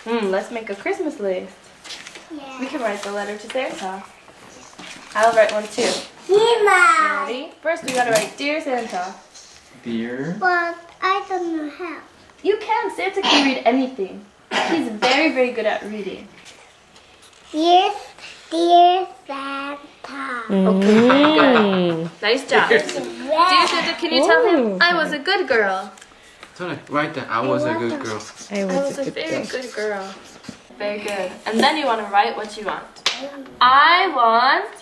Let's make a Christmas list. Yeah. We can write the letter to Santa. I'll write one too. Mima. Ready? First we gotta write Dear Santa. Dear. But I don't know how. You can. Santa can read anything. He's very, very good at reading. Dear Santa. Okay, good. Nice job. Dear Santa, can you tell him I was a good girl? Tony, write that. I was a good girl. I was a very good girl. Very good. And then you want to write what you want. I want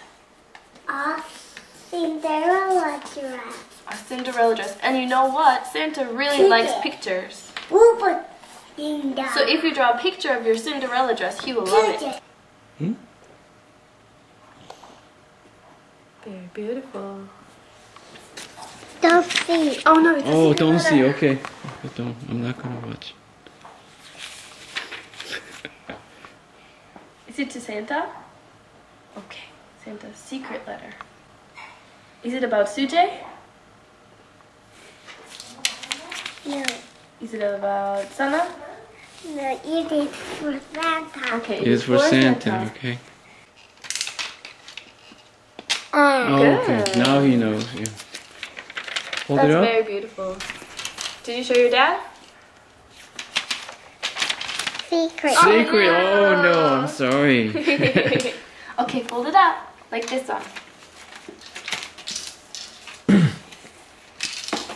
A Cinderella dress. a Cinderella dress. And you know what? Santa really likes pictures. Super Cinderella. So if you draw a picture of your Cinderella dress, he will love it. Very beautiful. Don't see. Oh no, it's a Oh, don't see. Cinderella. Okay. Okay, don't. I'm not gonna watch. Is it to Santa? Okay, Santa's secret letter. Is it about Sujay? No. Is it about Sana? No, it is for Santa. Okay, It's for Santa. Okay. Oh, okay. Good. Now he knows. Yeah. Hold That's it up. very beautiful. Did you show your dad? Secret. Secret. Oh no, I'm sorry. Okay, fold it up like this one.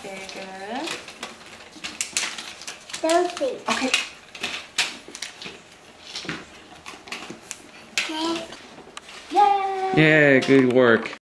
Very good. Don't see. Okay. Okay. Yay! Yeah, good work.